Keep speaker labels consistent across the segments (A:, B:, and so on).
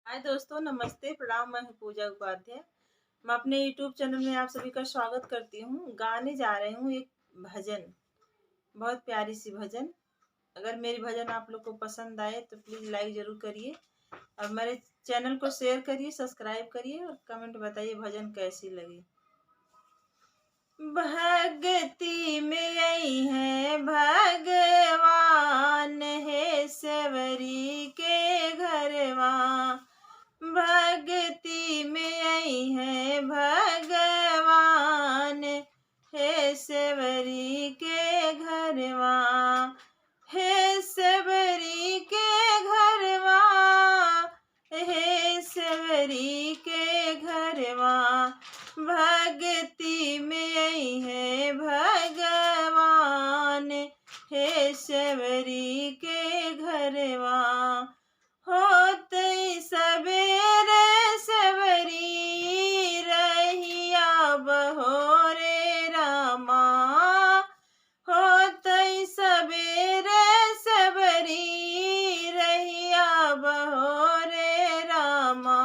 A: हाय दोस्तों, नमस्ते, प्रणाम। मैं हूँ पूजा उपाध्याय। मैं अपने यूट्यूब चैनल में आप सभी का स्वागत करती हूँ। गाने जा रही हूँ एक भजन, बहुत प्यारी सी भजन। अगर मेरी भजन आप लोग को पसंद आए तो प्लीज़ लाइक ज़रूर करिए और मेरे चैनल को शेयर करिए, सब्सक्राइब करिए और कमेंट बताइए भजन कैसी लगी। भक्ति में आई है भगवान, है सेवरी के घरवा। भक्ति में आई है भगवान, हे सेवरी के घरवा। हे सेवरी के घरवा, हे सेवरी के घरवा। भक्ति में आई है भगवान, हे सेवरी के घरवा। होते सबेरे सेवरी रहिया बहोरे रामा। होते सबेरे सेवरी रहिया बहोरे रामा।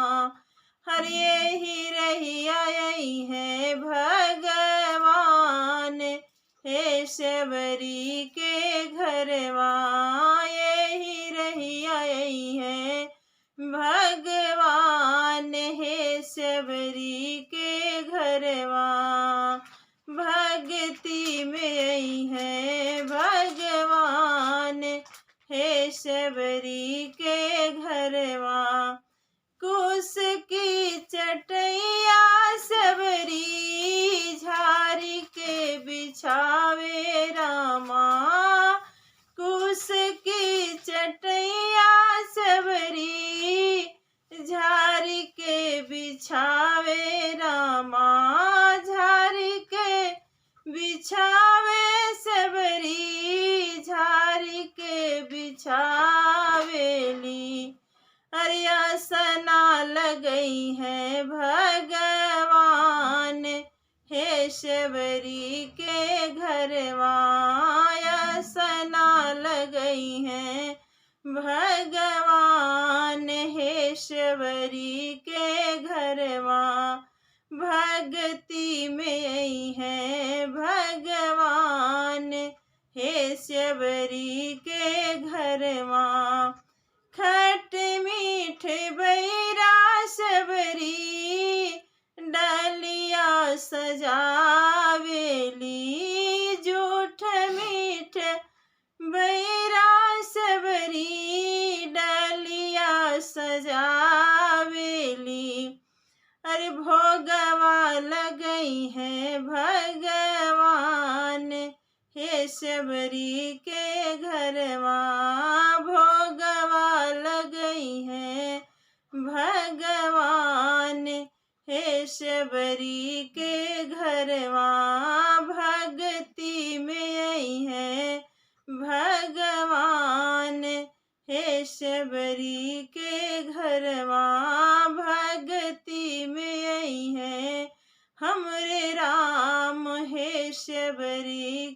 A: हर यही रहिया आई है भगवान, हे सेवरी के घरवा। यही रहिया आई है भगवान, हे सेवरी के घरवा। भक्ति में आई है भगवान, हे सेवरी के घरवा। कुश की चटैया सबरी झारी के बिछावे रामा। कुश की चटैया सबरी झारी के बिछावे रामा। झारी के बिछावे सबरी झारी के बिछावेली। अरियासना लगई है भगवान, हे सेवरी के घरवा। आसना लगई है भगवान, हे सेवरी के घरवा। भक्ति में आई है भगवान, हे सेवरी के घरवा। खट मीठ बैरा सबरी डालिया सजावेली। जूठ मीठ बैरा सबरी डालिया सजावेली। अरे भोगवा लगई है भगवान, हे सेवरी के घरवा। भोगवा लगई है भगवान, हे सेवरी के घरवा। भक्ति में आई है भगवान, हे सेवरी के घरवा। भक्ति में आई है हमरे राम, हे सेवरी